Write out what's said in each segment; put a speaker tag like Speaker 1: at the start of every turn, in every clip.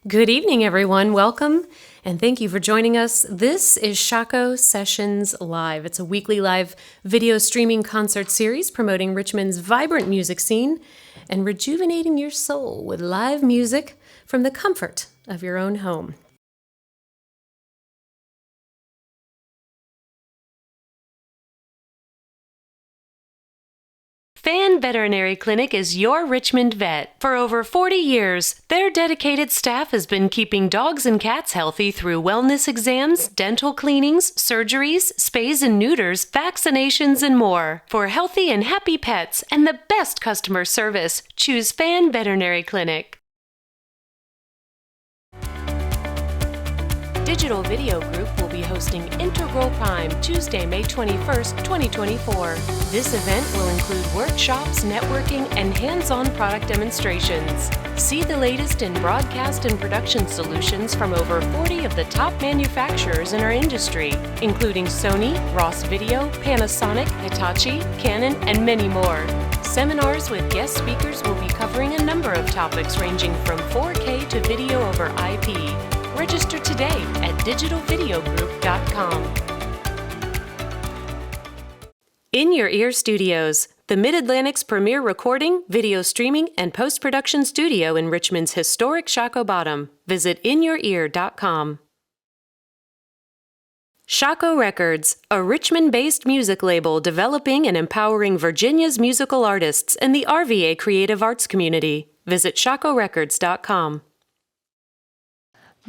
Speaker 1: Good evening, everyone. Welcome, and thank you for joining us. This is Shockoe Sessions Live. It's a weekly live video streaming concert series promoting Richmond's vibrant music scene and rejuvenating your soul with live music from the comfort of your own home. Fan Veterinary Clinic is your Richmond vet. For over 40 years, their dedicated staff has been keeping dogs and cats healthy through wellness exams, dental cleanings, surgeries, spays and neuters, vaccinations, and more. For healthy and happy pets and the best customer service, choose Fan Veterinary Clinic. Digital Video Group will be hosting Integral Prime Tuesday, May 21st, 2024. This event will include workshops, networking, and hands-on product demonstrations. See the latest in broadcast and production solutions from over 40 of the top manufacturers in our industry, including Sony, Ross Video, Panasonic, Hitachi, Canon, and many more. Seminars with guest speakers will be covering a number of topics ranging from 4K to video over IP. Register today at digitalvideogroup.com. In Your Ear Studios, the Mid-Atlantic's premier recording, video streaming, and post-production studio in Richmond's historic Shockoe Bottom. Visit inyourear.com. Shockoe Records, a Richmond-based music label developing and empowering Virginia's musical artists and the RVA creative arts community. Visit shockoerecords.com.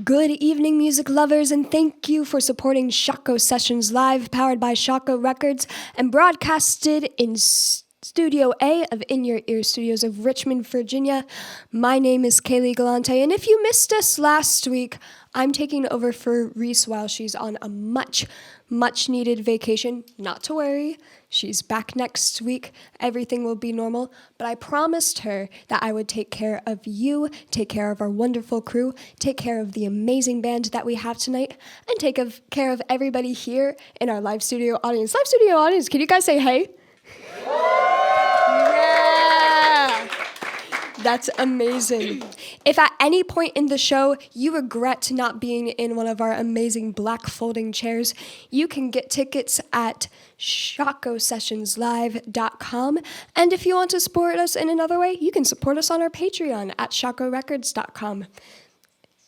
Speaker 2: Good evening, music lovers, and thank you for supporting Shockoe Sessions Live, powered by Shockoe Records and broadcasted in Studio A of In Your Ear Studios of Richmond, Virginia. My name is Kaylee Galante, and if you missed us last week, I'm taking over for Reese while she's on a much needed vacation. Not to worry, she's back next week. Everything will be normal, but I promised her that I would take care of you, take care of our wonderful crew, take care of the amazing band that we have tonight, and take care of everybody here in our live studio audience. Live studio audience, can you guys say hey? Yeah! That's amazing. If at any point in the show you regret not being in one of our amazing black folding chairs, you can get tickets at shockoesessionslive.com. And if you want to support us in another way, you can support us on our Patreon at shockoerecords.com.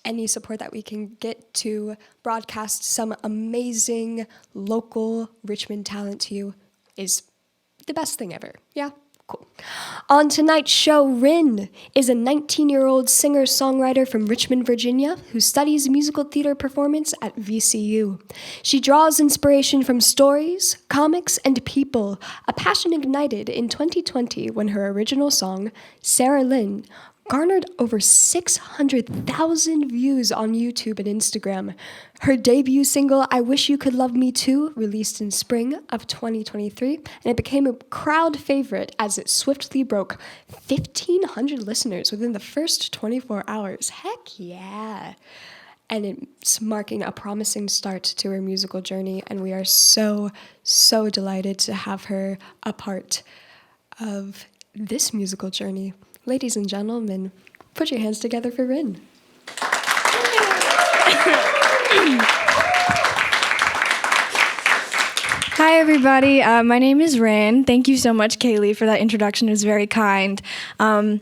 Speaker 2: Any support that we can get to broadcast some amazing local Richmond talent to you is the best thing ever. Yeah? Cool. On tonight's show, Rine is a 19-year-old singer-songwriter from Richmond, Virginia, who studies musical theater performance at VCU. She draws inspiration from stories, comics, and people, a passion ignited in 2020 when her original song, Sarah Lynn, garnered over 600,000 views on YouTube and Instagram. Her debut single, I Wish You Could Love Me Too, released in spring of 2023, and it became a crowd favorite as it swiftly broke 1,500 listeners within the first 24 hours. Heck yeah! And it's marking a promising start to her musical journey, and we are so delighted to have her a part of this musical journey. Ladies and gentlemen, put your hands together for Rine.
Speaker 3: Hi, everybody. My name is Rine. Thank you so much, Kaylee, for that introduction. It was very kind. I'm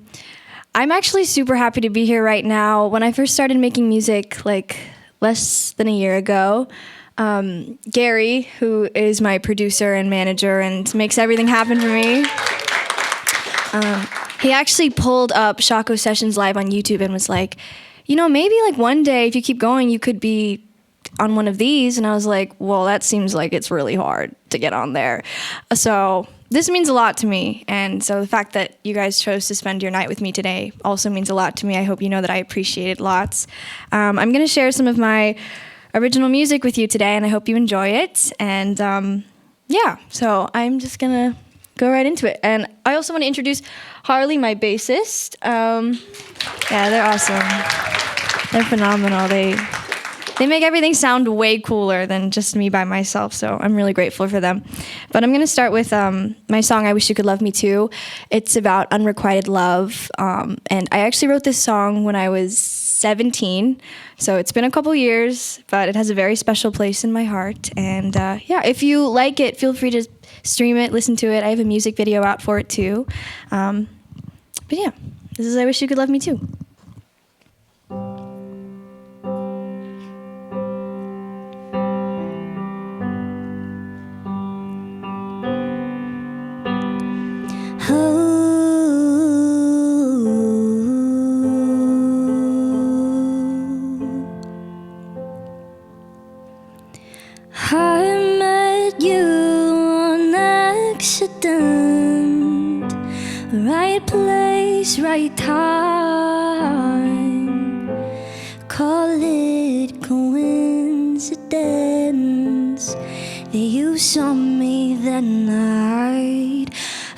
Speaker 3: actually super happy to be here right now. When I first started making music, less than a year ago, Gary, who is my producer and manager and makes everything happen for me, he actually pulled up Shockoe Sessions Live on YouTube and was like, maybe one day if you keep going, you could be on one of these. And I was like, well, that seems like it's really hard to get on there. So this means a lot to me. And so the fact that you guys chose to spend your night with me today also means a lot to me. I hope you know that I appreciate it lots. I'm going to share some of my original music with you today, and I hope you enjoy it. And so I'm just going to go right into it. And I also want to introduce Harley, my bassist. They're awesome. They're phenomenal. They make everything sound way cooler than just me by myself, so I'm really grateful for them. But I'm going to start with my song, I Wish You Could Love Me Too. It's about unrequited love, and I actually wrote this song when I was 17. So it's been a couple years, but it has a very special place in my heart. And yeah, if you like it, feel free to stream it, listen to it. I have a music video out for it too. But yeah, this is I Wish You Could Love Me Too.
Speaker 4: I met you on accident, right place, right time. Call it coincidence that you saw me that night.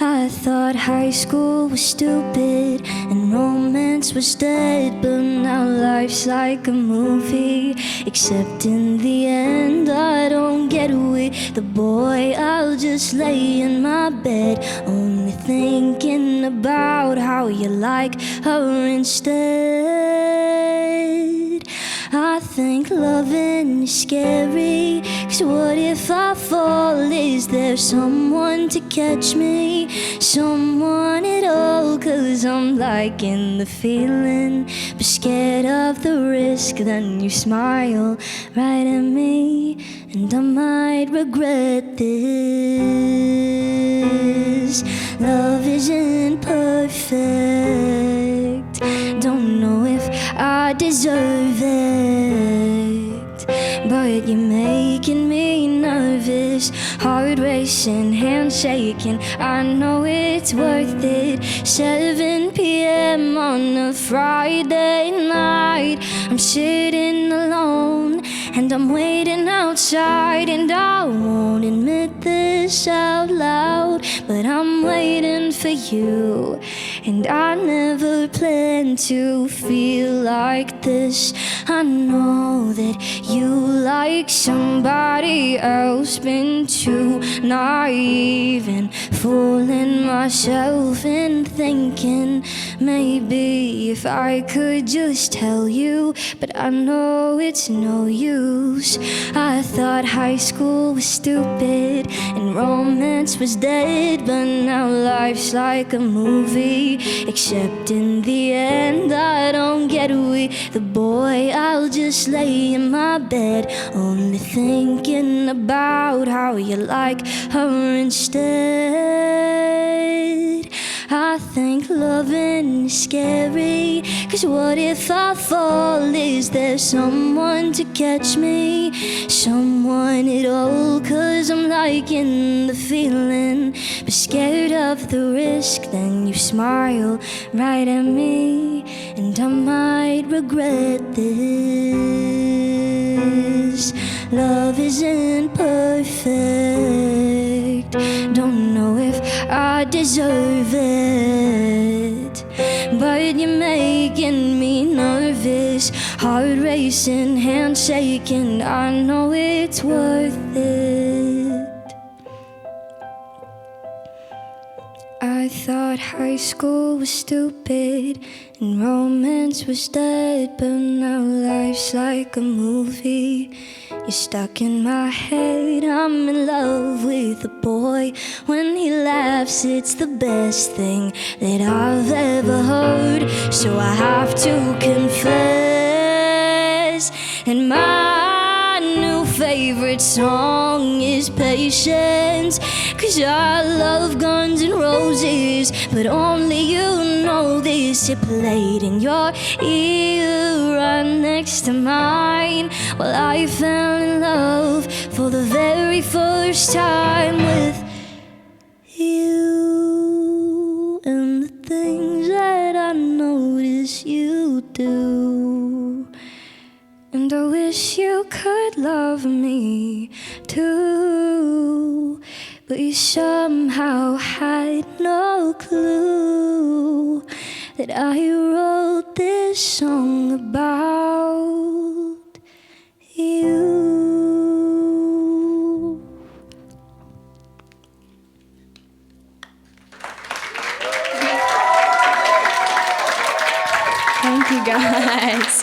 Speaker 4: I thought high school was stupid and romance was dead, but now life's like a movie, except in the end I don't get with the boy. I'll just lay in my bed, only thinking about how you like her instead. I think loving is scary, 'cause what if I fall? Is there someone to catch me? Someone at all? 'Cause I'm liking the feeling, but scared of the risk. Then you smile right at me, and I might regret this. Love isn't perfect, don't know if I deserve it, but you're making me nervous. Heart racing, hand shaking, I know it's worth it. 7 p.m. on a Friday night, I'm sitting alone and I'm waiting outside, and I won't admit this out loud, but I'm waiting for you, and I never planned to feel like this. I know that you like somebody else, been too naive and fooling myself and thinking maybe if I could just tell you, but I know it's no use. I thought high school was stupid and romance was dead, but now life's like a movie, except in the end I don't get with the boy. I'll just lay in my bed, only thinking about how you like her instead. I think loving is scary, 'cause what if I fall? Is there someone to catch me? Someone at all? 'Cause I'm liking the feeling, but scared of the risk. Then you smile right at me, and I might regret this. Love isn't perfect, don't know if I deserve it, but you're making me nervous. Heart racing, hand shaking, I know it's worth it. I thought high school was stupid and romance was dead, but now life's like a movie. You're stuck in my head, I'm in love with a boy. When he laughs, it's the best thing that I've ever heard. So I have to confess, and my new favorite song is Patience. 'Cause I love Guns N' Roses, but only you know this. It played in your ear right next to mine, while I fell in love for the very first time with you. And the things that I notice you do, and I wish you could love me too, but you somehow had no clue that I wrote this song about you.
Speaker 3: Thank you, guys.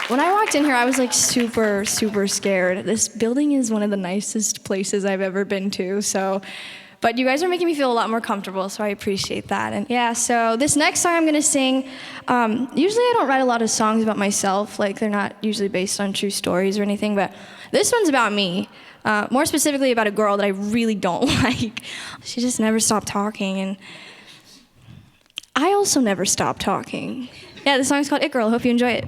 Speaker 3: When I walked in here, I was like super, super scared. This building is one of the nicest places I've ever been to, so, but you guys are making me feel a lot more comfortable, so I appreciate that. And yeah, so this next song I'm gonna sing, usually I don't write a lot of songs about myself, like they're not usually based on true stories or anything, but this one's about me. More specifically about a girl that I really don't like. She just never stopped talking, and I also never stopped talking. Yeah, the song's called It Girl. Hope you enjoy it.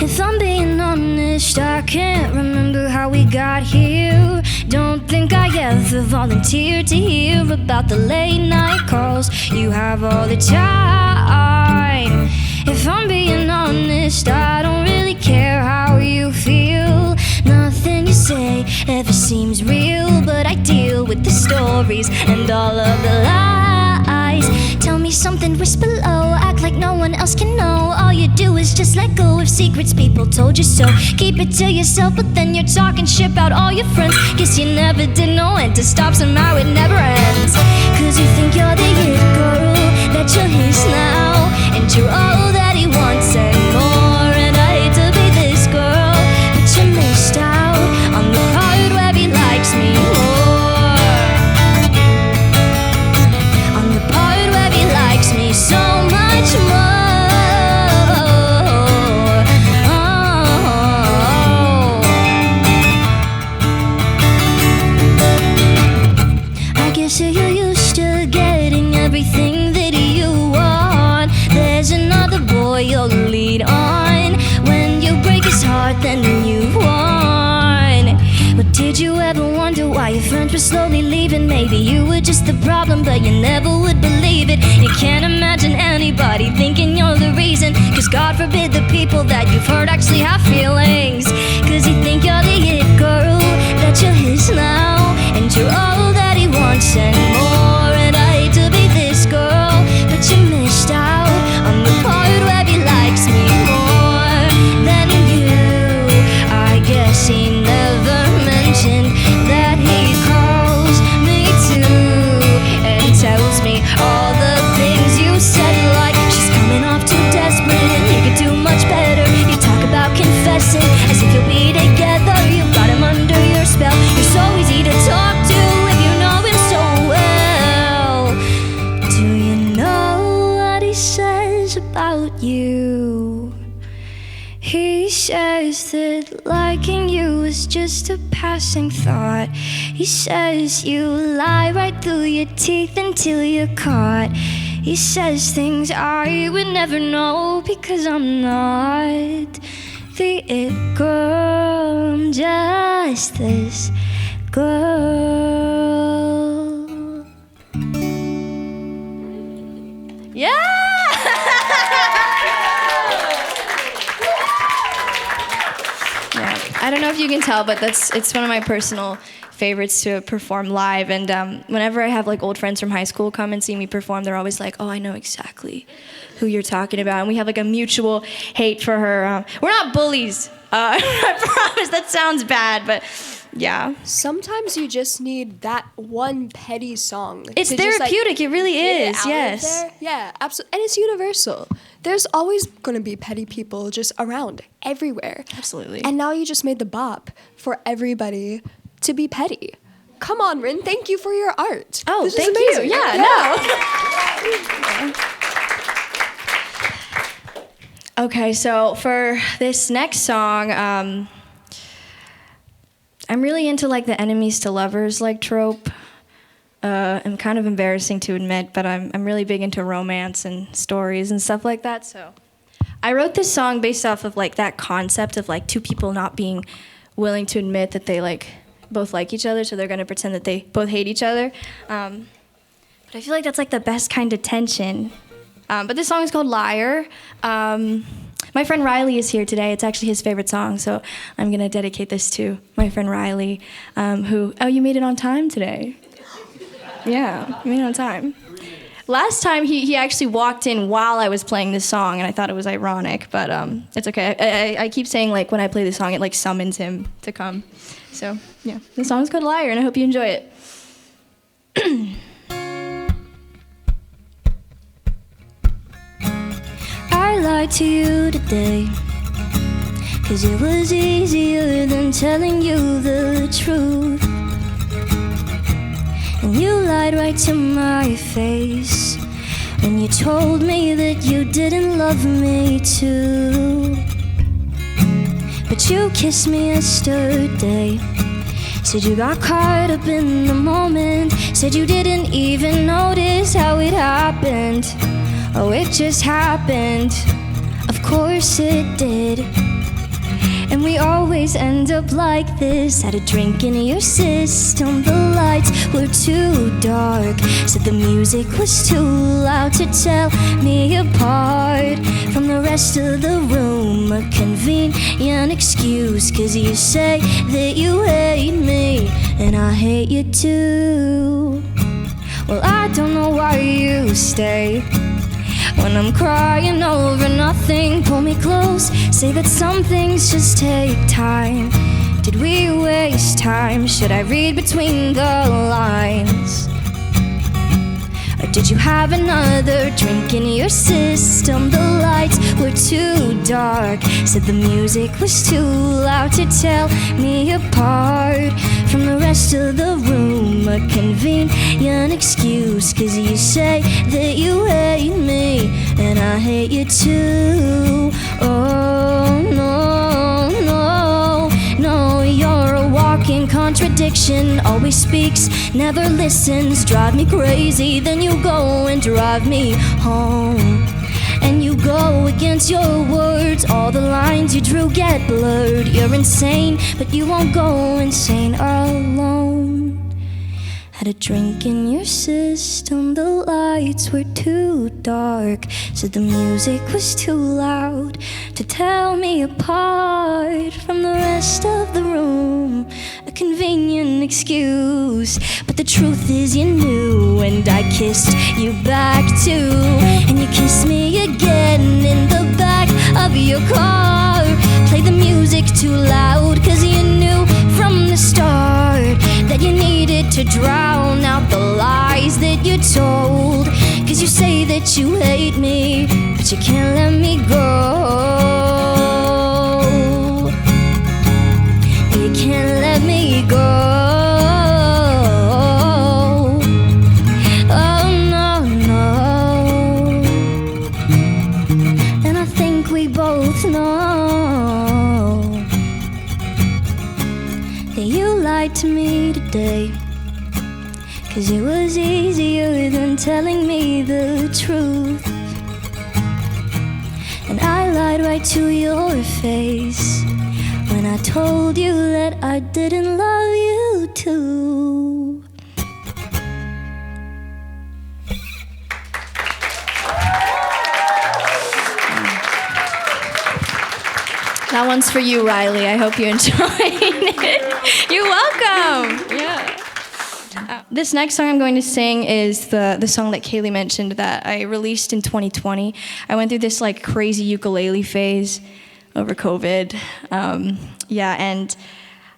Speaker 4: If I'm being honest, I can't remember how we got here. Don't think I ever volunteered to hear about the late night calls you have all the time. If I'm being honest, I don't really care how you feel. Nothing you say ever seems real, but I deal with the stories and all of the lies. Tell me something, whisper low, act like no one else can know. All you do is just let go of secrets people told you so. Keep it to yourself, but then you're talking shit about all your friends. Guess you never did know when to stop, somehow it never ends. Cause you think you're the it girl, that you're his now, and you're all that he wants and more. And I hate to be this girl, but you missed out on the part where he likes me more. On the part where he likes me so much more. I guess you're used to getting everything that you want. There's another boy you'll lead on. When you break his heart, then you've won. But did you ever wonder why your friends were slowly leaving? Maybe you were just the problem, but you never would believe it. You can't imagine anybody thinking you're the reason. Cause God forbid the people that you've hurt actually have feelings. Cause you think you're the it girl, that you're his now, and you're all that he wants and more. And I hate to be this girl, but you missed out on the part where he likes me more than you. I guess he never mentioned that he calls me too, and tells me all the things you said, like she's coming off too desperate and you could do much better. You talk about confessing as if you'll be together. You got him under your spell. You're so easy to talk to if you know him so well. Do you know what he says about you? He says that liking you is just a passing thought. He says you lie right through your teeth until you're caught. He says things I would never know because I'm not the it girl. I'm just this girl.
Speaker 3: Yeah! I don't know if you can tell, but it's one of my personal favorites to perform live. And whenever I have like old friends from high school come and see me perform, they're always like, "Oh, I know exactly who you're talking about." And we have like a mutual hate for her. We're not bullies. I promise. That sounds bad, but yeah.
Speaker 2: Sometimes you just need that one petty song.
Speaker 3: It's therapeutic. It really is. Yes.
Speaker 2: There. Yeah, absolutely. And it's universal. There's always going to be petty people just around, everywhere.
Speaker 3: Absolutely.
Speaker 2: And now you just made the bop for everybody to be petty. Come on, Rine. Thank you for your art.
Speaker 3: Oh,
Speaker 2: this
Speaker 3: thank
Speaker 2: is
Speaker 3: you.
Speaker 2: amazing.
Speaker 3: Yeah, no. Okay, so for this next song, I'm really into like the enemies to lovers like trope. I'm kind of embarrassing to admit, but I'm really big into romance and stories and stuff like that. So I wrote this song based off of like that concept of like two people not being willing to admit that they like both like each other, so they're gonna pretend that they both hate each other. But I feel like that's like the best kind of tension. But this song is called Liar. My friend Riley is here today. It's actually his favorite song, so I'm gonna dedicate this to my friend Riley, who, oh, you made it on time today. Yeah, you made it on time. last time he actually walked in while I was playing this song, and I thought it was ironic, but it's okay. I keep saying, like, when I play the song, it, like, summons him to come. So, yeah, the song's called Liar, and I hope you enjoy it.
Speaker 4: I lied to you today, 'cause it was easier than telling you the truth. And you lied right to my face when you told me that you didn't love me too. But you kissed me yesterday, said you got caught up in the moment, said you didn't even notice how it happened. Oh, it just happened, of course it did. And we always end up like this, had a drink in your system. The lights were too dark, said the music was too loud to tell me apart from the rest of the room. A convenient excuse, 'cause you say that you hate me, and I hate you too. Well, I don't know why you stay when I'm crying over nothing. Pull me close, say that some things just take time. Did we waste time? Should I read between the lines? Or did you have another drink in your system? The lights were too dark, said the music was too loud to tell me apart from the rest of the room. A convenient excuse, 'cause you say that you hate me, and I hate you too. Oh no, no, no, you're a walking contradiction. Always speaks, never listens, drive me crazy. Then you go and drive me home, and you go against your words. All the lines you drew get blurred. You're insane, but you won't go insane alone. Had a drink in your system, the lights were too dark, said the music was too loud to tell me apart from the rest of the room. A convenient excuse, but the truth is you knew, and I kissed you back too. And you kissed me again in the back of your car. Play the music too loud, 'cause you knew from the start that you needed to drown out the lies that you told. 'Cause you say that you hate me, but you can't let me go. You can't let me go. Oh no, no. And I think we both know that you lied to me today, 'cause it was easier than telling me the truth. And I lied right to your face when I told you that I didn't love you too.
Speaker 3: That one's for you, Riley. I hope you enjoyed it. You're welcome. Yeah. This next song I'm going to sing is the song that Kaylee mentioned that I released in 2020. I went through this like crazy ukulele phase over COVID. And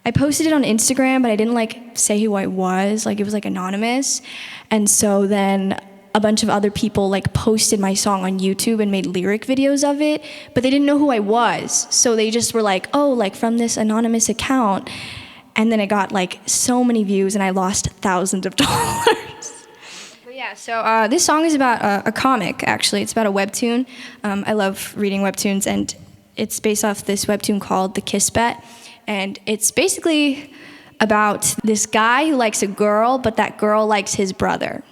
Speaker 3: I posted it on Instagram, but I didn't like say who I was. Like it was like anonymous. And so then a bunch of other people like posted my song on YouTube and made lyric videos of it, but they didn't know who I was. So they just were like, oh, like from this anonymous account. And then it got like so many views and I lost thousands of dollars. But yeah, so this song is about a comic, actually. It's about a webtoon. I love reading webtoons, and it's based off this webtoon called The Kiss Bet. And it's basically about this guy who likes a girl, but that girl likes his brother.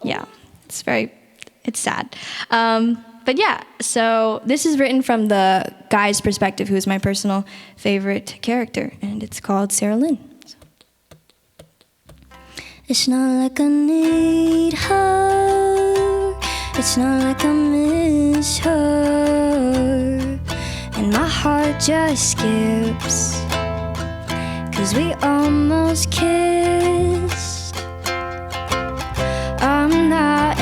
Speaker 3: Yeah, it's sad. But yeah, so this is written from the guy's perspective, who is my personal favorite character, and it's called Sarah Lynn.
Speaker 4: It's not like I need her, it's not like I miss her, and my heart just skips, 'cause we almost kissed. I'm not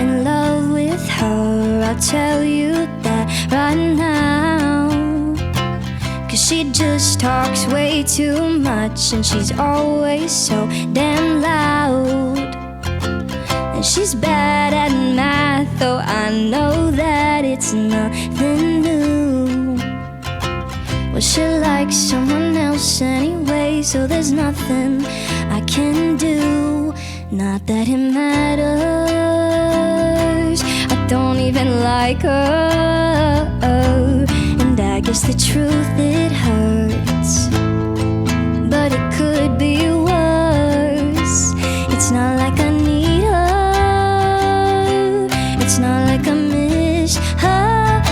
Speaker 4: talks way too much, and she's always so damn loud. And she's bad at math, though I know that it's nothing new. Well, she likes someone else anyway, so there's nothing I can do. Not that it matters, I don't even like her. And I guess the truth, it hurts, but it could be worse. It's not like I need her, it's not like I miss her.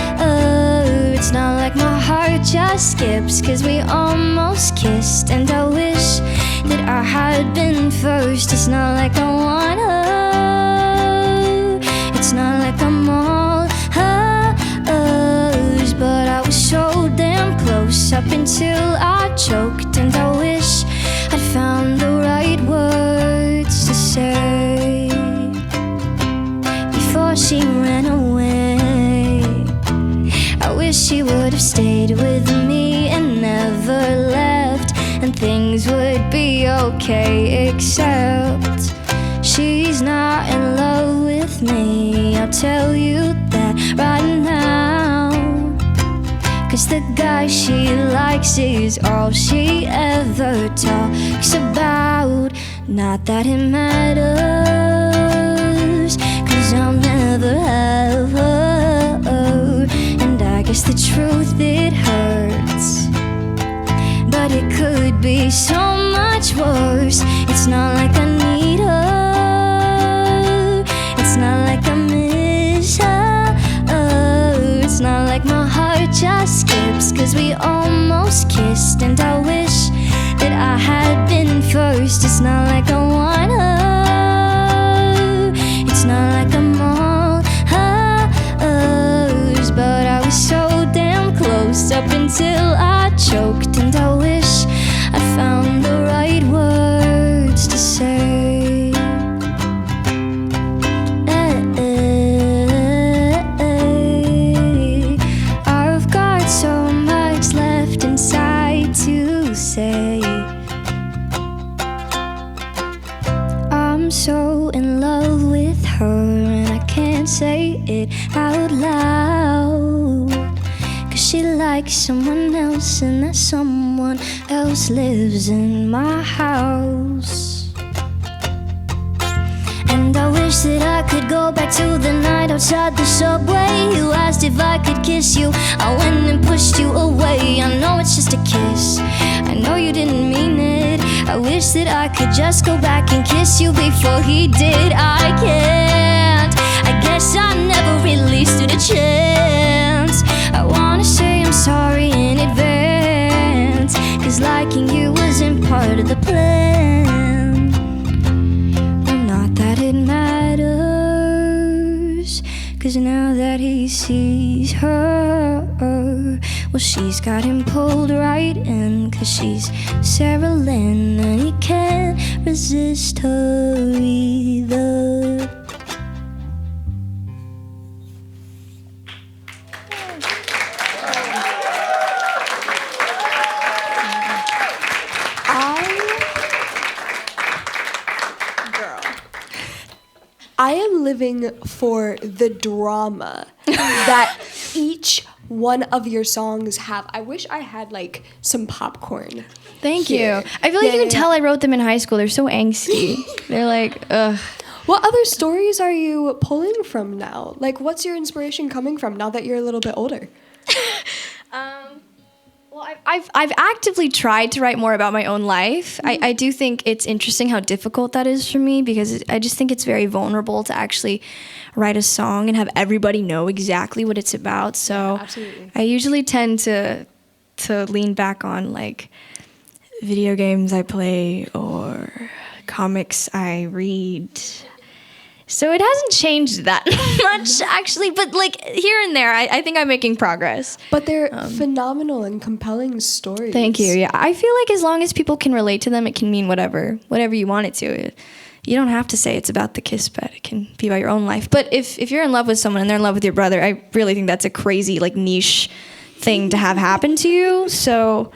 Speaker 4: It's not like my heart just skips, 'cause we almost kissed. And I wish that I had been first. It's not like I want her, it's not like I'm all hers, but I was so damn close up until I choked. And I wish I'd found the right words to say before she ran away. I wish she would have stayed with me and never left, and things would be okay, except she's not in love with me. I'll tell you that right now, 'cause the guy she likes is all she ever talks about. Not that it matters, 'cause I'll never have her. And I guess the truth, it hurts, but it could be so much worse. It's not like I need her, it's not like I miss her. It's not like my heart just skips, 'cause we almost kissed. And I wish that I had been first. It's not like I want her, it's not like I'm all hers, but I was so damn close up until I choked. And I wish I found the right words to say. I've got so much left inside to say. I'm so in love with her, and I can't say it out loud, 'cause she likes someone else, and that someone else lives in my house. And I wish that I could go back to the night outside the subway. You asked if I could kiss you, I went and pushed you away. I know it's just a kiss, I know you didn't mean it. I wish that I could just go back and kiss you before he did. I can't, I guess I never really stood a chance. I wanna say I'm sorry in advance, 'cause liking you wasn't part of the plan. Well, not that it matters, 'cause now that he sees her, well, she's got him pulled right in, 'cause she's Sarah Lynn, and he can't resist her either.
Speaker 2: I am living for the drama that each one of your songs have. I wish I had like some popcorn.
Speaker 3: Thank
Speaker 2: here.
Speaker 3: you. I feel like you can tell I wrote them in high school. They're so angsty. They're like, ugh.
Speaker 2: What other stories are you pulling from now? Like, what's your inspiration coming from now that you're a little bit older?
Speaker 3: Well, I've actively tried to write more about my own life. I do think it's interesting how difficult that is for me, because I just think it's very vulnerable to actually write a song and have everybody know exactly what it's about. So
Speaker 2: absolutely.
Speaker 3: I usually tend to lean back on like video games I play or comics I read. So it hasn't changed that much, actually, but like here and there, I think I'm making progress.
Speaker 2: But they're phenomenal and compelling stories.
Speaker 3: Thank you. Yeah, I feel like as long as people can relate to them, it can mean whatever you want it to. You don't have to say it's about the kiss bed. It can be about your own life. But if you're in love with someone and they're in love with your brother, I really think that's a crazy like niche thing to have happen to you. So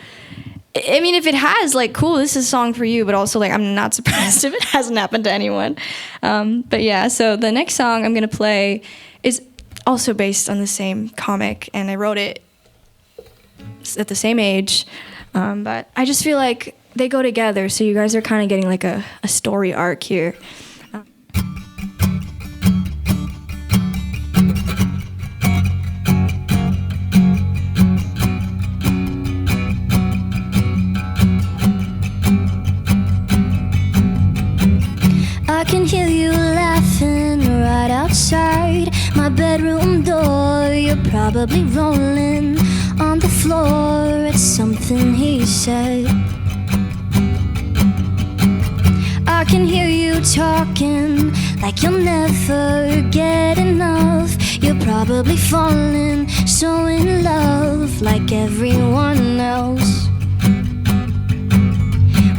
Speaker 3: I mean, if it has, like, cool, this is a song for you, but also, like, I'm not surprised if it hasn't happened to anyone. But yeah, so the next song I'm going to play is also based on the same comic, and I wrote it at the same age. But I just feel like they go together, so you guys are kind of getting, like, a story arc here.
Speaker 4: I can hear you laughing right outside my bedroom door. You're probably rolling on the floor at something he said. I can hear you talking like you'll never get enough. You're probably falling so in love like everyone else.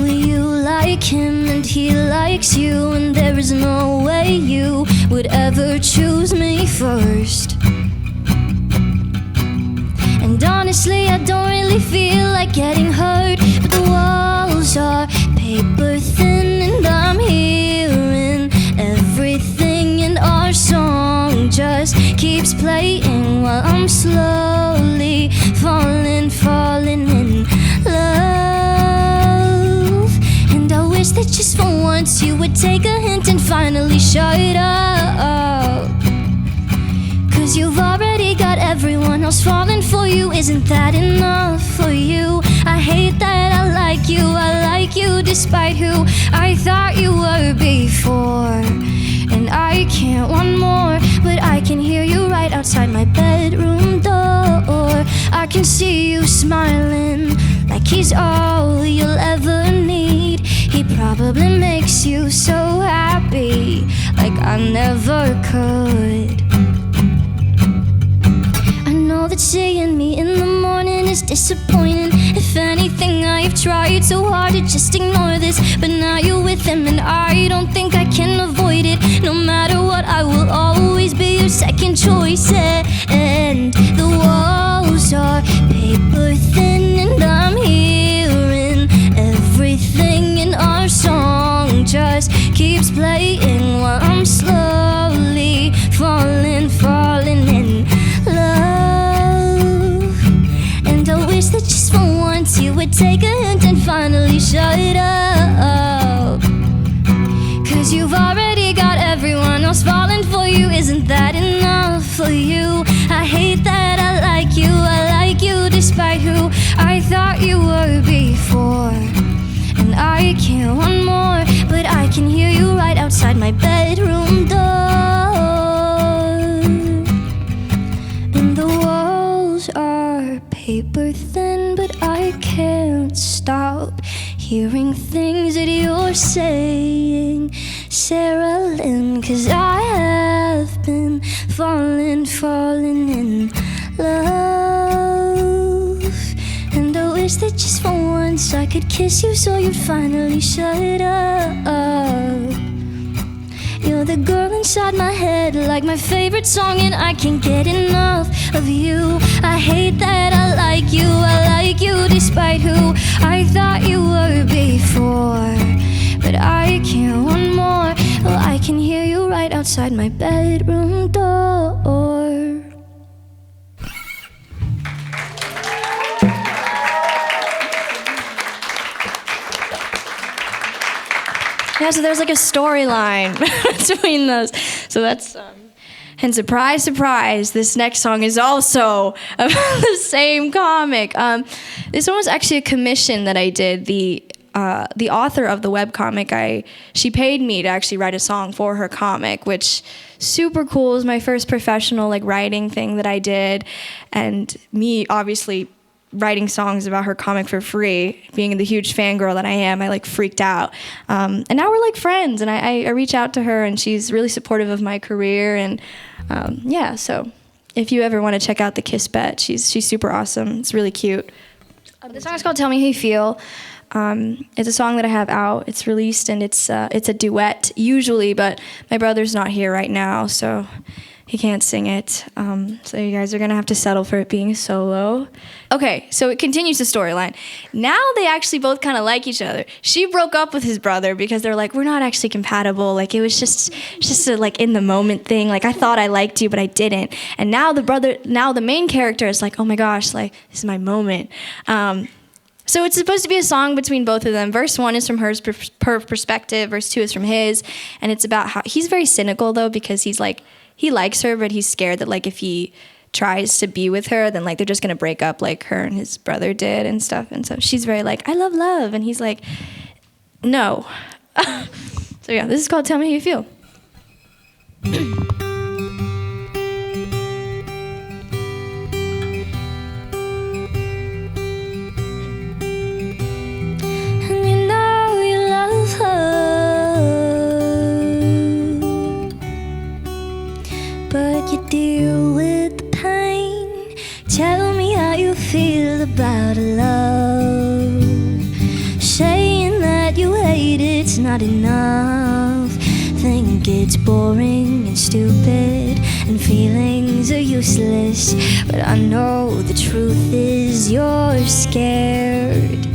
Speaker 4: You like him and he likes you, and there is no way you would ever choose me first. And honestly, I don't really feel like getting hurt, but the walls are paper thin, and I'm hearing everything, and our song just keeps playing while I'm slowly falling in love. Wish that just for once you would take a hint and finally shut up. Cause you've already got everyone else falling for you. Isn't that enough for you? I hate that I like you despite who I thought you were before. And I can't want more, but I can hear you right outside my bedroom door. I can see you smiling like he's all you'll ever need. He probably makes you so happy, like I never could. I know that seeing me in the morning is disappointing. If anything, I've tried so hard to just ignore this, but now you're with him and I don't think I can avoid it. No matter what, I will always be your second choice. And the walls are paper thin, and I'm hearing everything, and our song just keeps playing while I'm slowly falling in love. And I wish that just for once you would take a hint and finally shut up. Cause you've already got everyone else falling for you. Isn't that enough for you? I hate that I like you despite who I thought you were before. And I can't want more, but I can hear you right outside my bedroom door. And the walls are paper thin, but I can't stop hearing things that you're saying, Sarah Lynn. Cause I have been falling in love. And I wish that just for once I could kiss you so you'd finally shut up. You're the girl inside my head, like my favorite song, and I can't get enough of you. I hate that I like you despite who I thought you were before. But I can't want more, well, I can hear you right outside my bedroom door.
Speaker 3: Yeah, so there's like a storyline between those. So that's, and surprise, surprise, this next song is also about the same comic. This one was actually a commission that I did. The author of the webcomic, she paid me to actually write a song for her comic, which super cool. It was my first professional like writing thing that I did, and me obviously writing songs about her comic for free, being the huge fangirl that I am, I like freaked out. And now we're like friends, and I reach out to her, and she's really supportive of my career. And yeah, so if you ever want to check out the Kiss Bet, she's super awesome. It's really cute. The song is called Tell Me How You Feel. It's a song that I have out. It's released, and it's a duet usually, but my brother's not here right now, so he can't sing it. So you guys are gonna have to settle for it being solo. Okay, so it continues the storyline. Now they actually both kind of like each other. She broke up with his brother because they're like, we're not actually compatible. Like, it was just a like in the moment thing. Like, I thought I liked you, but I didn't. And now the main character is like, oh my gosh, like, this is my moment. So it's supposed to be a song between both of them. Verse 1 is from her perspective. Verse 2 is from his. And it's about how he's very cynical, though, because he's like, he likes her, but he's scared that, like, if he tries to be with her, then, like, they're just going to break up like her and his brother did and stuff. And so she's very like, I love love. And he's like, no. So, yeah, this is called Tell Me How You Feel.
Speaker 4: But you deal with the pain. Tell me how you feel about love. Saying that you hate it's not enough. Think it's boring and stupid, and feelings are useless. But I know the truth is you're scared.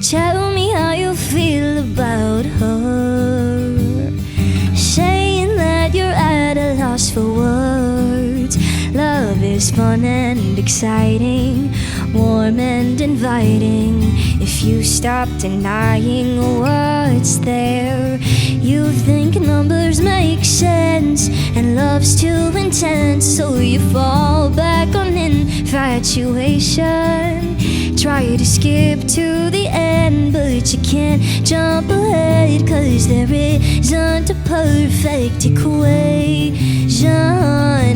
Speaker 4: Tell me how you feel about her. Saying that you're at a loss for words. Love is fun and exciting, warm and inviting. If you stop denying what's there, you think numbers make sense and love's too intense, so you fall back on infatuation. Try to skip to the end, but you can't jump ahead, 'cause there isn't a perfect equation.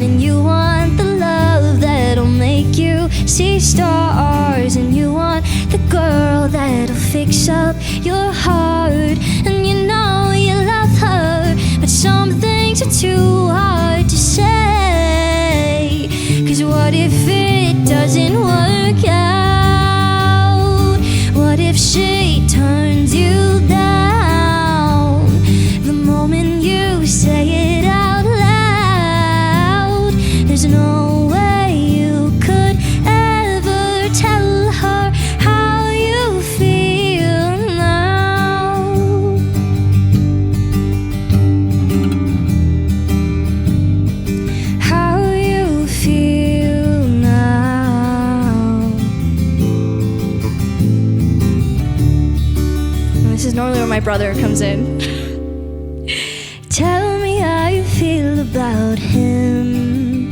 Speaker 4: And you want the love that'll make you see stars, and you want the girl that'll fix up your heart. And you know you love her, but some things are too hard to say. 'Cause what if it doesn't work out? What if she turns you down the moment you say it out loud? There's no way you could ever tell her how you feel now. How you feel now.
Speaker 3: This is normally where my brother comes in.
Speaker 4: Tell me how you feel about him.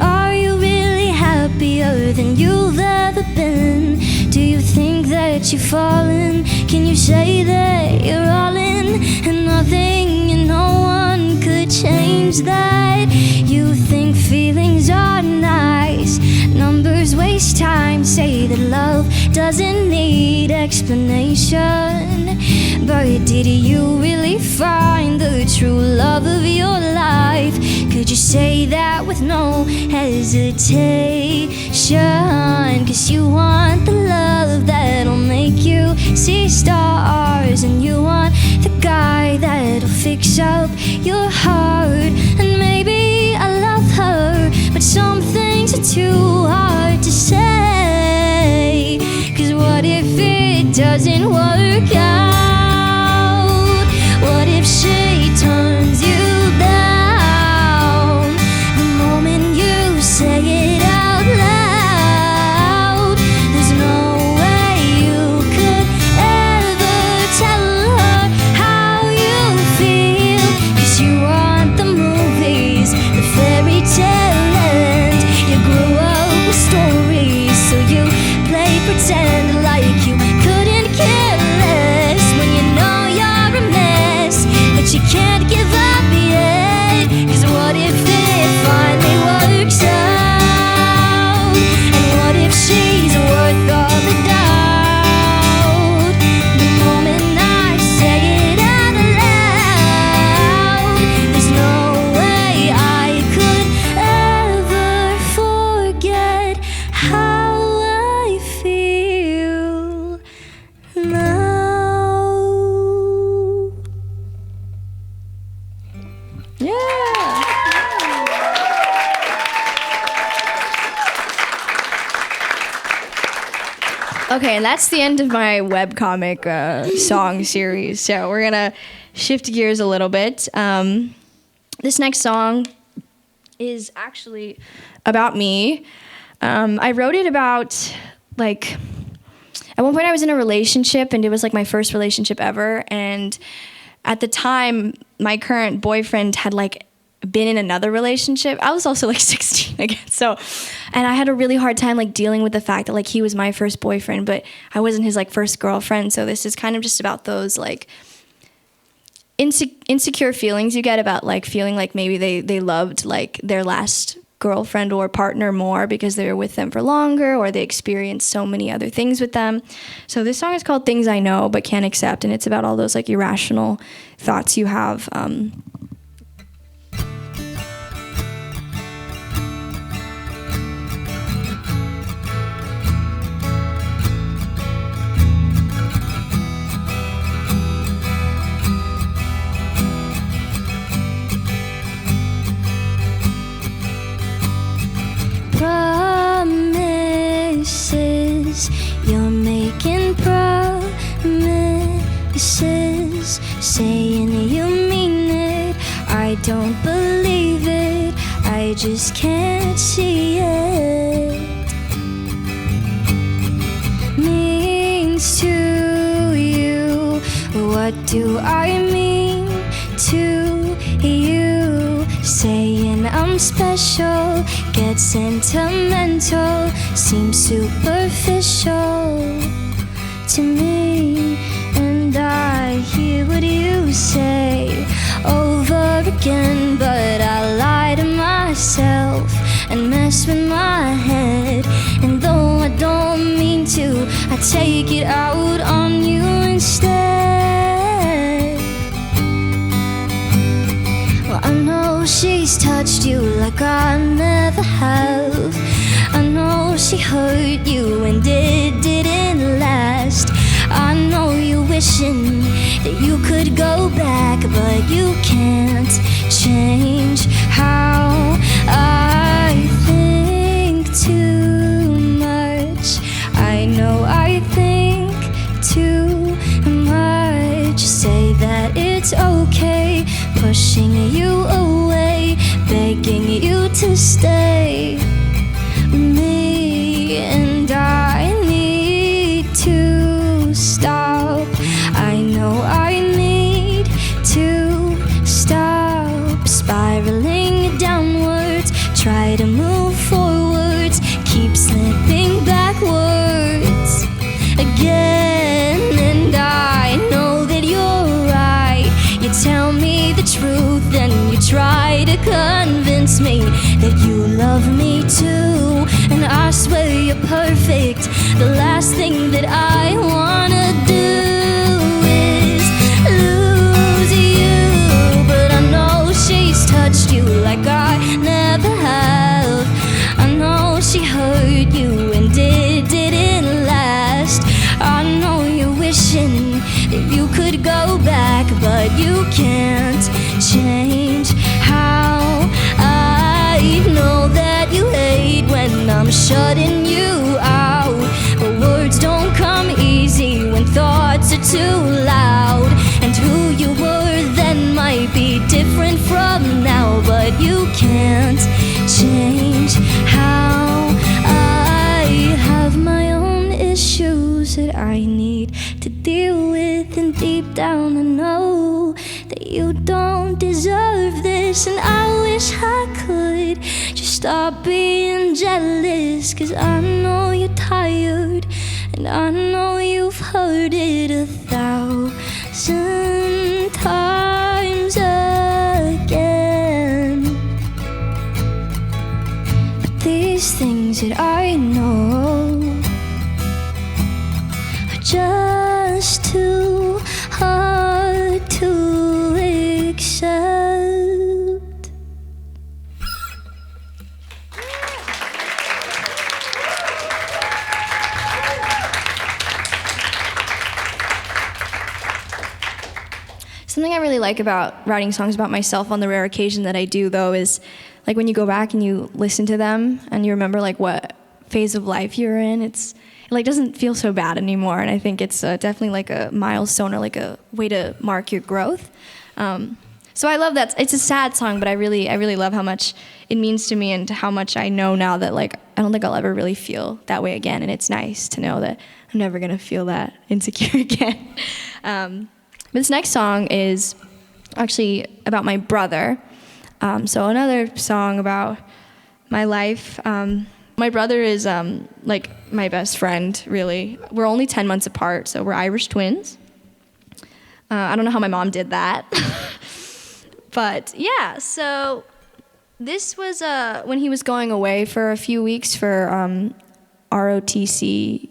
Speaker 4: Are you really happier than you've ever been? Do you think that you've fallen? Can you say that you're all in and nothing and no one could change that? You think feelings are nice, numbers waste time, say that love doesn't need explanation. But did you really find the true love of your life? Could you say that with no hesitation? 'Cause you want the love that'll make you see stars, and you want the guy that'll fix up your heart. And maybe I love her, but some things are too hard to say. 'Cause what if it doesn't work out? What if she turns you down the moment you say it out loud? There's no way you could ever tell her how you feel, 'cause you want
Speaker 3: Okay, and that's the end of my webcomic song series. So we're gonna shift gears a little bit. This next song is actually about me. I wrote it about, like, at one point I was in a relationship, and it was like my first relationship ever. And at the time, my current boyfriend had like been in another relationship. I was also like 16 again. So, and I had a really hard time like dealing with the fact that like he was my first boyfriend, but I wasn't his like first girlfriend. So this is kind of just about those like insecure feelings you get about like feeling like maybe they loved like their last girlfriend or partner more because they were with them for longer, or they experienced so many other things with them. So this song is called Things I Know But Can't Accept, and it's about all those like irrational thoughts you have.
Speaker 4: Promises, you're making promises, saying you mean it. I don't believe it, I just can't see it. Means to you, what do I mean to you? Saying I'm special, get sentimental, seems superficial to me. And I hear what you say over again, but I lie to myself and mess with my head. And though I don't mean to, I take it out on you instead. Well, I know she's touched you like I never have. I know she hurt you and it didn't last. I know you're wishing that you could go back, but you can't change how I think too much. I know I think too much. Say that it's okay, pushing you away, begging you to stay with me. And I need to stop. I know I need to stop spiraling downwards. Try to move forwards, keep slipping backwards again. And I know that you're right. You tell me the truth, then you try to convince me that you love me too. And I swear you're perfect. The last thing that I wanna do is lose you. But I know she's touched you like I never have. I know she hurt you and it didn't last. I know you're wishing that you could go back, but you can't change how I know that you hate when I'm shutting you out. But words don't come easy when thoughts are too loud. And who you were then might be different from now, but you can't change how I have my own issues that I need to deal with. And deep down I know that you don't deserve this. And I wish I could just stop being jealous, 'cause I know you're tired, and I know you've heard it 1,000 times again. But these things that I know are just too hard to accept.
Speaker 3: Something I really like about writing songs about myself on the rare occasion that I do, though, is like when you go back and you listen to them and you remember like what phase of life you're in, it like doesn't feel so bad anymore. And I think it's definitely like a milestone or like a way to mark your growth. So I love that. It's a sad song, but I really love how much it means to me and how much I know now that like I don't think I'll ever really feel that way again. And it's nice to know that I'm never gonna feel that insecure again. This next song is actually about my brother. So another song about my life. My brother is like my best friend, really. We're only 10 months apart, so we're Irish twins. I don't know how my mom did that. But yeah, so this was when he was going away for a few weeks for ROTC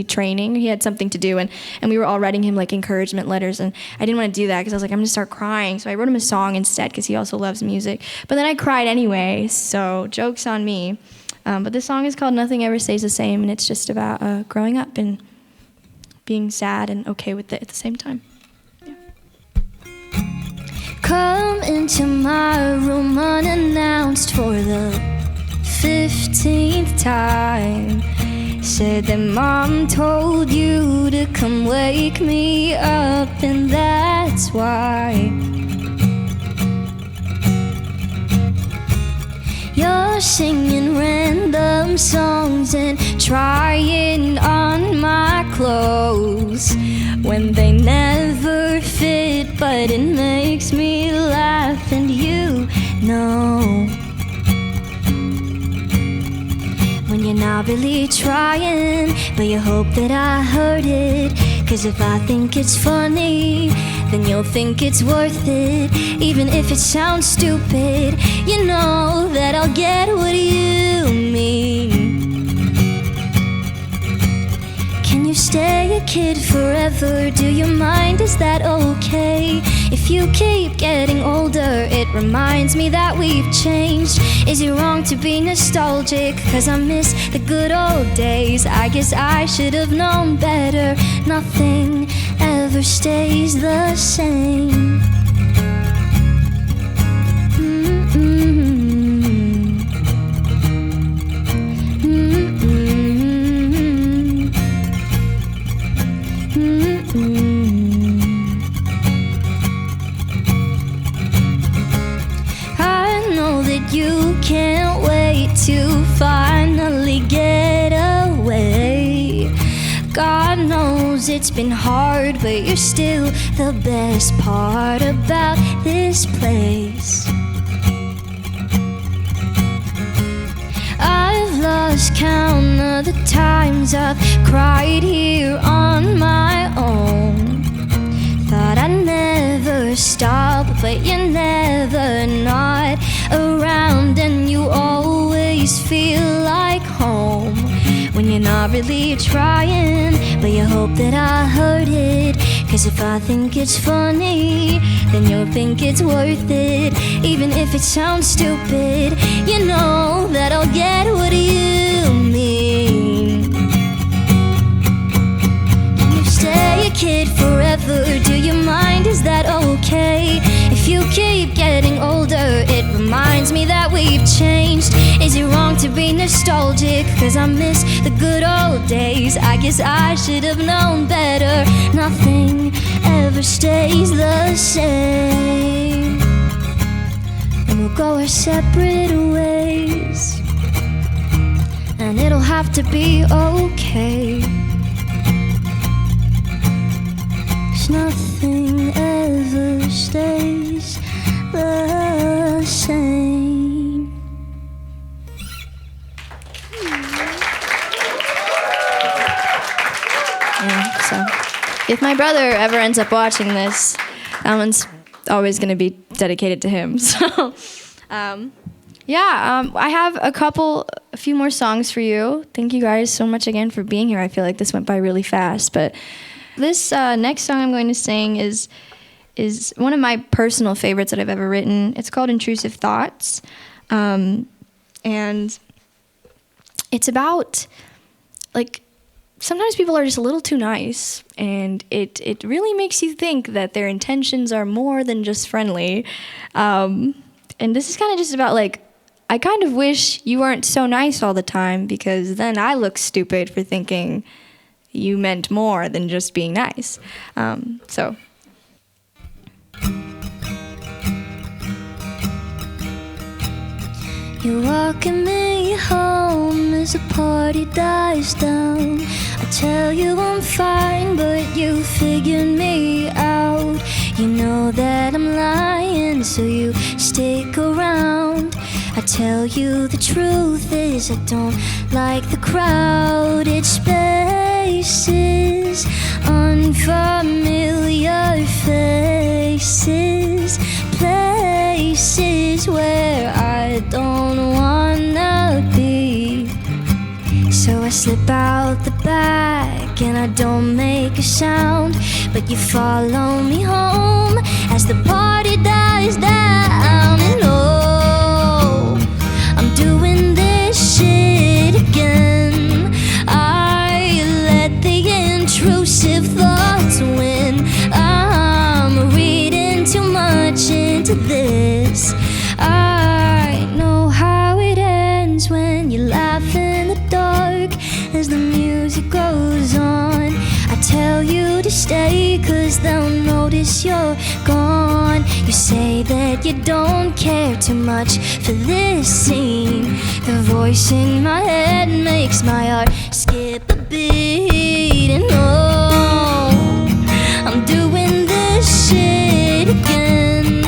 Speaker 3: training. He had something to do, and we were all writing him like encouragement letters, and I didn't want to do that because I was like, I'm gonna start crying. So I wrote him a song instead because he also loves music. But then I cried anyway, so joke's on me. But this song is called Nothing Ever Stays the Same, and it's just about growing up and being sad and okay with it at the same time. Yeah.
Speaker 4: Come into my room unannounced for the 15th time. Said that mom told you to come wake me up, and that's why you're singing random songs and trying on my clothes when they never fit, but it makes me laugh, and you know when you're not really trying, but you hope that I heard it. 'Cause if I think it's funny, then you'll think it's worth it. Even if it sounds stupid, you know that I'll get what you mean. Can you stay a kid forever? Do you mind? Is that okay? If you keep getting older, it reminds me that we've changed. Is it wrong to be nostalgic? 'Cause I miss the good old days. I guess I should have known better. Nothing ever stays the same. You can't wait to finally get away. God knows it's been hard, but you're still the best part about this place. I've lost count of the times I've cried here on my own. Thought I'd never stop, but you're never not around, and you always feel like home when you're not really trying, but you hope that I heard it. 'Cause if I think it's funny, then you'll think it's worth it. Even if it sounds stupid, you know that I'll get what you mean. Can you stay a kid forever? Do you mind? Is that okay? If you keep getting older, it reminds me that we've changed. Is it wrong to be nostalgic? 'Cause I miss the good old days. I guess I should have known better. Nothing ever stays the same, and we'll go our separate ways, and it'll have to be okay. 'Cause nothing ever stays the same.
Speaker 3: Yeah, so if my brother ever ends up watching this, that one's always going to be dedicated to him. So, I have a few more songs for you. Thank you guys so much again for being here. I feel like this went by really fast, but this next song I'm going to sing is one of my personal favorites that I've ever written. It's called Intrusive Thoughts, and it's about, like, sometimes people are just a little too nice, and it really makes you think that their intentions are more than just friendly. And this is kind of just about, like, I kind of wish you weren't so nice all the time, because then I look stupid for thinking you meant more than just being nice. So.
Speaker 4: You're walking me home as the party dies down. I tell you I'm fine, but you figured me out. You know that I'm lying, so you stick around. I tell you the truth is I don't like the crowded spaces, unfamiliar faces, places where I don't wanna be. So I slip out the back and I don't make a sound, but you follow me home as the party dies down. And oh, I'm doing this shit again. I let the intrusive thoughts win. I'm reading too much into this. I know how it ends when you laugh in the dark as the music goes on. I tell you to stay, 'cause they'll notice you're gone. You say that you don't care too much for this scene. The voice in my head makes my heart skip a beat. And oh, I'm doing this shit again.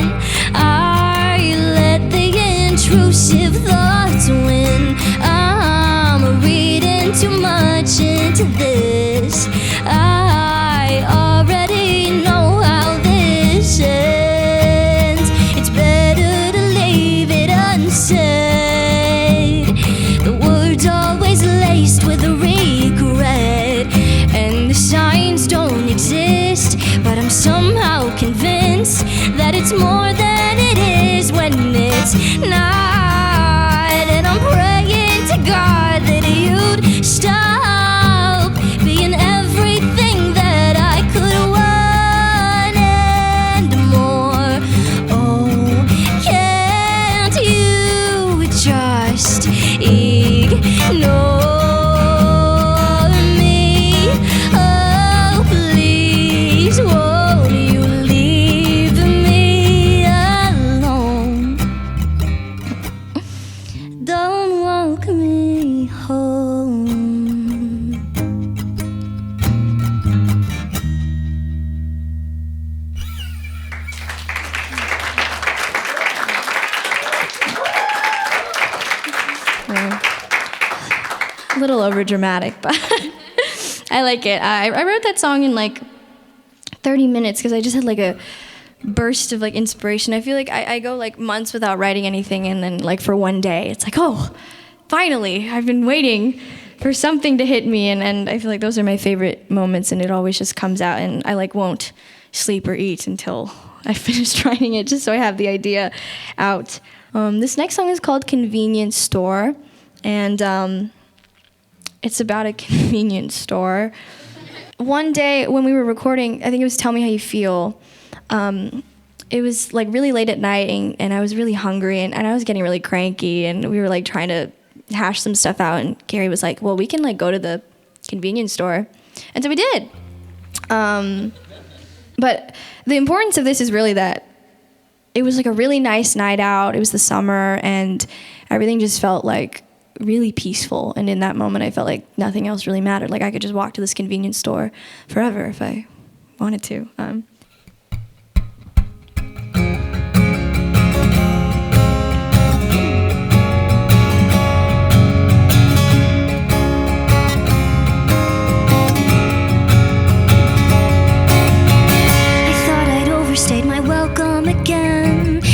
Speaker 4: I let the intrusive thoughts win. I'm reading too much into this. I already know how this ends. It's better to leave it unsaid. The words always laced with regret, and the signs don't exist, but I'm somehow convinced that it's more than it is when it's not. And I'm praying to God that you'd stop being everything that I could want and more. Oh, can't you just ignore me? Oh, please, won't you leave me alone? Don't walk me home.
Speaker 3: A little over dramatic, but I like it. I wrote that song in like 30 minutes because I just had like a burst of like inspiration. I feel like I go like months without writing anything, and then like for one day it's like, oh, finally, I've been waiting for something to hit me, and I feel like those are my favorite moments, and it always just comes out, and I like won't sleep or eat until I finish writing it, just so I have the idea out. This next song is called Convenience Store, and it's about a convenience store. One day when we were recording, I think it was Tell Me How You Feel, it was like really late at night, and I was really hungry, and I was getting really cranky, and we were like trying to hash some stuff out, and Gary was like, well, we can like go to the convenience store. And so we did. But the importance of this is really that it was like a really nice night out. It was the summer, and everything just felt like really peaceful. And in that moment, I felt like nothing else really mattered. Like I could just walk to this convenience store forever if I wanted to.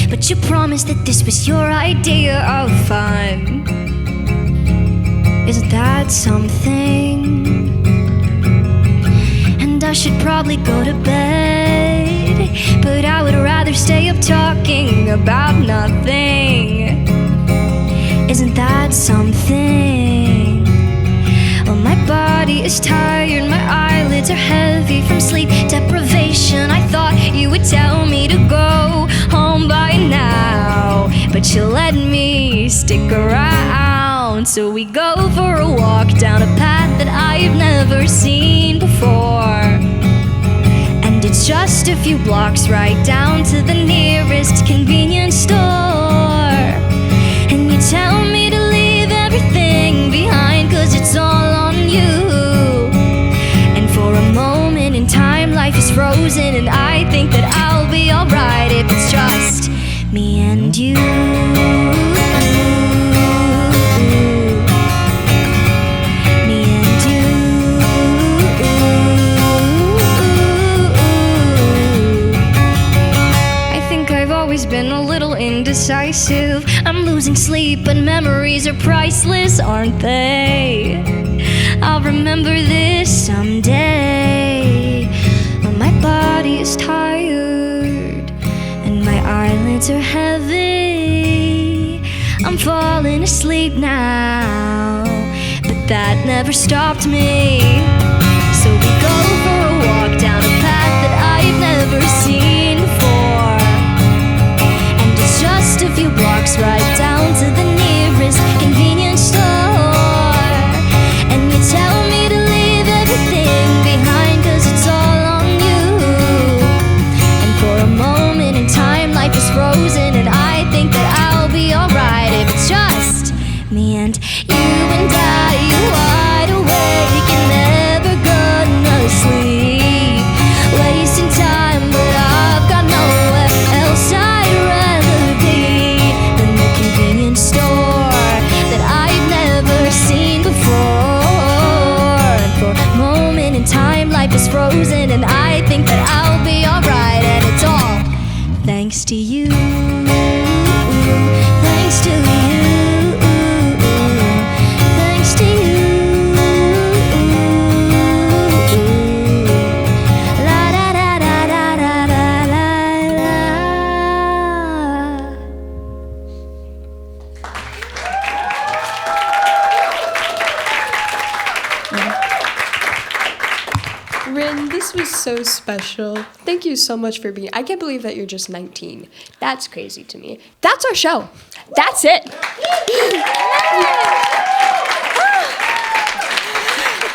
Speaker 4: But you promised that this was your idea of fun. Isn't that something? And I should probably go to bed, but I would rather stay up talking about nothing. Isn't that something? Well, my body is tired, my eyelids are heavy from sleep deprivation. I thought you would tell me to go home by now, but you let me stick around. So we go for a walk down a path that I've never seen before. And it's just a few blocks right down to the nearest convenience store. And you tell me to leave everything behind, 'cause it's all on you. And for a moment in time, life is frozen, and I think that I'll be alright if it's just me and you. Me and you. I think I've always been a little indecisive. I'm losing sleep, but memories are priceless, aren't they? I'll remember this someday. My body is tired and my eyelids are heavy. I'm falling asleep now, but that never stopped me. So we go for a walk down a path that I've never seen before. And it's just a few blocks right down to the nearest convenience store. And you tell me to leave everything behind, 'cause it's all on you. And for a moment in time, life is frozen, and I think that I'll be alright if it's just me and you. And I, wide awake and never gonna sleep, wasting time, but I've got nowhere else I'd rather be than the convenience store that I've never seen before. And for a moment in time, life is frozen, and I think that I'll be alright, and it's all thanks to you. Thanks to you. Thanks to you. La da da da da da da la la.
Speaker 2: Rine, this was so special. Thank you so much for being. I can't believe that you're just 19. That's crazy to me. That's our show. That's it.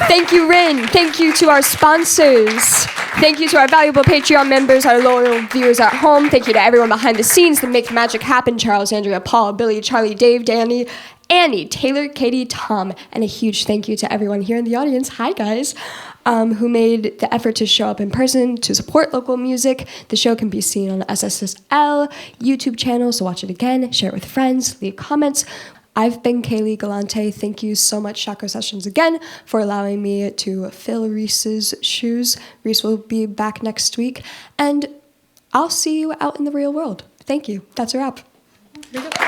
Speaker 2: Thank you, Rine. Thank you to our sponsors. Thank you to our valuable Patreon members, our loyal viewers at home. Thank you to everyone behind the scenes that make the magic happen. Charles, Andrea, Paul, Billy, Charlie, Dave, Danny, Annie, Taylor, Katie, Tom, and a huge thank you to everyone here in the audience. Hi, guys. Who made the effort to show up in person to support local music. The show can be seen on SSSL YouTube channel, so watch it again, share it with friends, leave comments. I've been Kaylee Galante. Thank you so much, Shockoe Sessions, again, for allowing me to fill Reese's shoes. Reese will be back next week, and I'll see you out in the real world. Thank you. That's a wrap. Here we go.